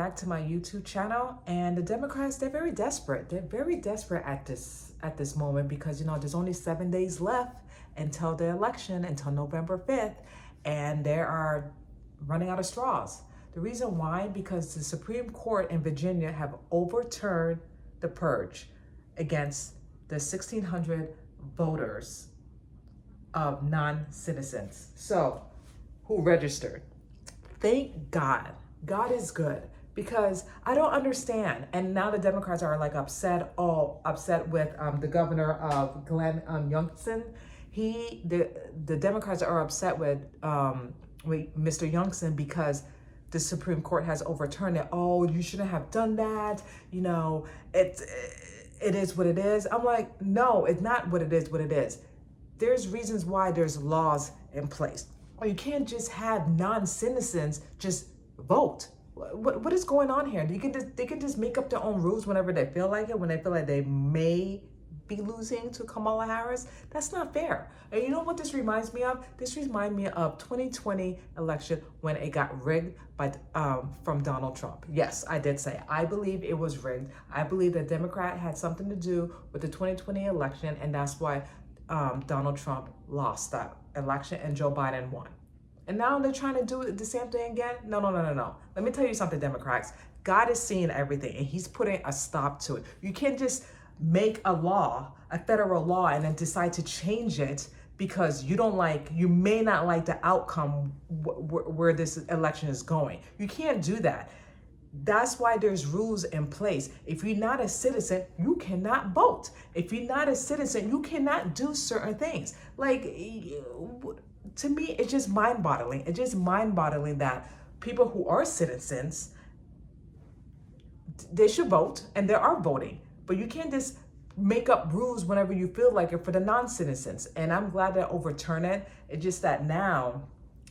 back to my YouTube channel. And the Democrats, they're very desperate. They're very desperate at this moment because, there's only 7 days left until the election, until November 5th, and they are running out of straws. The reason why, because the Supreme Court in Virginia have overturned the purge against the 1,600 voters of non-citizens. So, who registered? Thank God. God is good, because I don't understand. And now the Democrats are like upset with the governor of Glenn Youngson. The Democrats are upset with Mr. Youngson because the Supreme Court has overturned it. Oh, you shouldn't have done that. It is what it is. I'm like, no, it's not what it is. What it is. There's reasons why there's laws in place. Or you can't just have non-citizens just vote. What is going on here? They can just make up their own rules whenever they feel like it, when they feel like they may be losing to Kamala Harris. That's not fair. And you know what this reminds me of? This reminds me of 2020 election when it got rigged from Donald Trump. Yes, I did say I believe it was rigged. I believe that Democrat had something to do with the 2020 election, and that's why Donald Trump lost that election and Joe Biden won. And now they're trying to do the same thing again? No. Let me tell you something, Democrats. God is seeing everything, and he's putting a stop to it. You can't just make a law, a federal law, and then decide to change it because you may not like the outcome where this election is going. You can't do that. That's why there's rules in place. If you're not a citizen, you cannot vote. If you're not a citizen, you cannot do certain things. Like, to me, it's just mind-boggling. It's just mind-boggling that people who are citizens, they should vote, and they are voting. But you can't just make up rules whenever you feel like it for the non-citizens. And I'm glad they overturned it. It's just that now,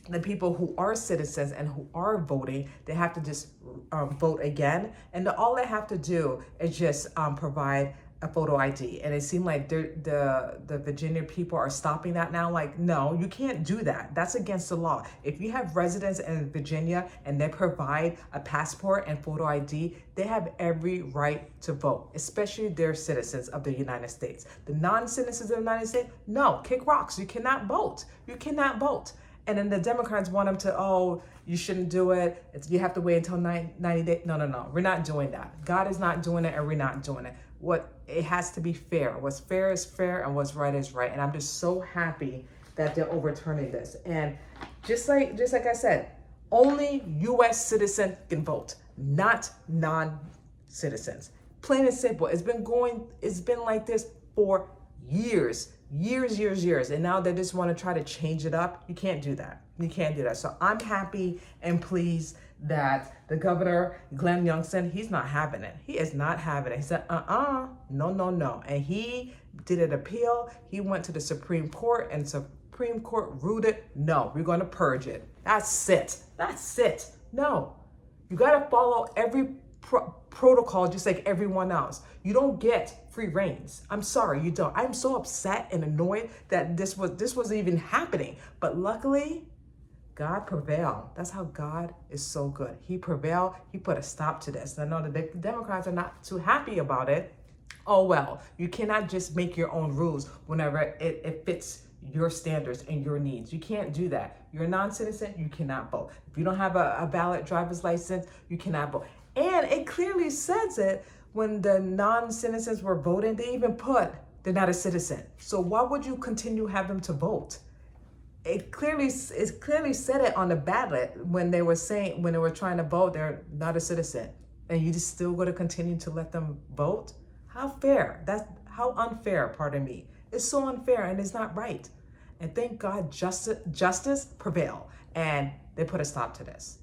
the people who are citizens and who are voting, they have to just vote again. And all they have to do is just provide a photo ID. And it seemed like the Virginia people are stopping that now. Like, no, you can't do that. That's against the law. If you have residents in Virginia and they provide a passport and photo ID, they have every right to vote, especially they're citizens of the United States. The non-citizens of the United States, no, kick rocks. You cannot vote. You cannot vote. And then the Democrats want them to, you shouldn't do it. You have to wait until 90 days. No. We're not doing that. God is not doing it, and we're not doing it. It has to be fair. What's fair is fair, and what's right is right. And I'm just so happy that they're overturning this. And just like I said, only U.S. citizens can vote, not non-citizens. Plain and simple. It's been like this for years. And now they just want to try to change it up. You can't do that. So I'm happy and pleased that the governor, Glenn Youngson, he's not having it. He is not having it. He said, no. And he did an appeal. He went to the Supreme Court, and Supreme Court ruled it. No, we're going to purge it. That's it. No, you got to follow every protocol just like everyone else. You don't get free reins. I'm sorry, you don't. I'm so upset and annoyed that this was even happening. But luckily, God prevailed. That's how God is so good. He prevailed. He put a stop to this. I know the Democrats are not too happy about it. Oh well, you cannot just make your own rules whenever it fits your standards and your needs. You can't do that. You're a non-citizen, you cannot vote. If you don't have a valid driver's license, you cannot vote. And it clearly says it when the non-citizens were voting. They even put they're not a citizen. So why would you continue have them to vote? It clearly said it on the ballot when they were trying to vote, they're not a citizen, and you just still going to continue to let them vote? How fair? That's how unfair. Pardon me. It's so unfair, and it's not right. And thank God, justice prevailed, and they put a stop to this.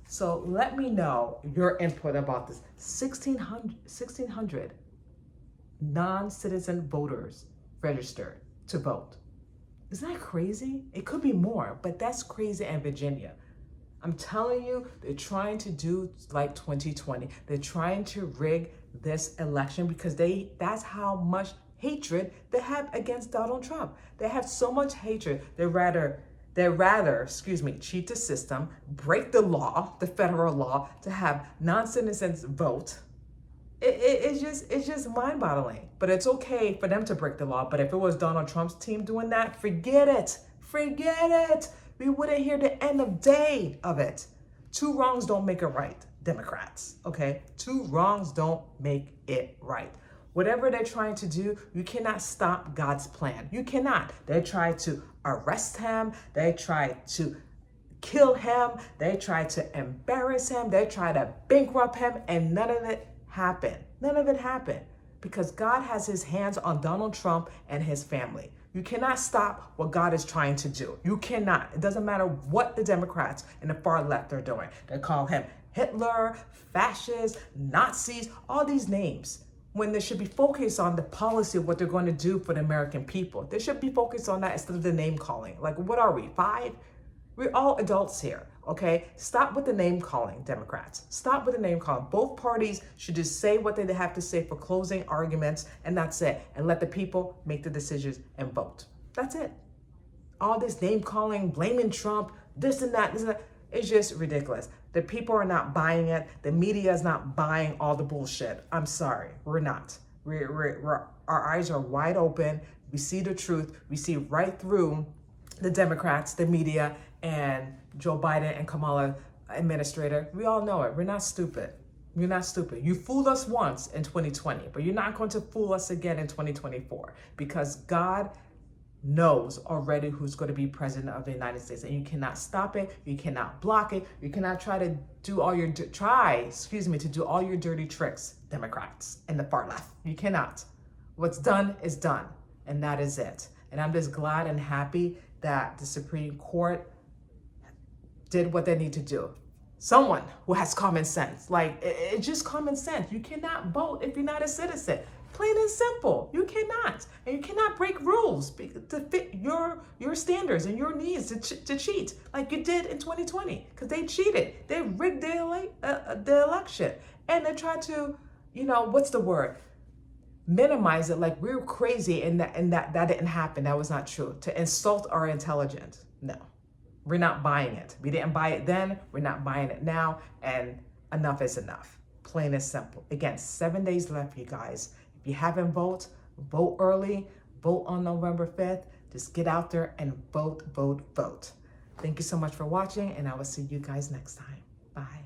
So let me know your input about this. 1,600 non-citizen voters registered to vote. Isn't that crazy? It could be more, but that's crazy in Virginia. I'm telling you, they're trying to do like 2020. They're trying to rig this election because that's how much hatred they have against Donald Trump. They have so much hatred. They rather They'd rather, cheat the system, break the law, the federal law, to have non-citizens vote. It's just mind-boggling. But it's okay for them to break the law. But if it was Donald Trump's team doing that, forget it. Forget it. We wouldn't hear the end of day of it. Two wrongs don't make it right, Democrats, okay? Two wrongs don't make it right. Whatever they're trying to do, you cannot stop God's plan. You cannot. They try to arrest him. They try to kill him. They try to embarrass him. They try to bankrupt him, and none of it happened. None of it happened because God has his hands on Donald Trump and his family. You cannot stop what God is trying to do. You cannot. It doesn't matter what the Democrats and the far left are doing. They call him Hitler, fascists, Nazis, all these names, when they should be focused on the policy of what they're going to do for the American people. They should be focused on that instead of the name calling. Like, what are we, 5? We're all adults here, okay? Stop with the name calling, Democrats. Stop with the name calling. Both parties should just say what they have to say for closing arguments, and that's it. And let the people make the decisions and vote. That's it. All this name calling, blaming Trump, this and that, it's just ridiculous. The people are not buying it. The media is not buying all the bullshit. I'm sorry, we're not. Our eyes are wide open. We see the truth. We see right through the Democrats, the media, and Joe Biden and Kamala administrator. We all know it. We're not stupid. You're not stupid. You fooled us once in 2020, but you're not going to fool us again in 2024 because God knows already who's going to be president of the United States, and you cannot stop it. You cannot block it. You cannot try to do all your to do all your dirty tricks, Democrats and the far left. You cannot. What's done is done, and that is it. And I'm just glad and happy that the Supreme Court did what they need to do. Someone who has common sense, like it's just common sense. You cannot vote if you're not a citizen. Plain and simple. You cannot. And you cannot break rules to fit your standards and your needs to cheat like you did in 2020 because they cheated. They rigged the election. And they tried to, what's the word? Minimize it like we were crazy and that didn't happen. That was not true. To insult our intelligence. No. We're not buying it. We didn't buy it then. We're not buying it now. And enough is enough. Plain and simple. Again, 7 days left, you guys. If you haven't voted, vote early. Vote on November 5th. Just get out there and vote, vote, vote. Thank you so much for watching, and I will see you guys next time. Bye.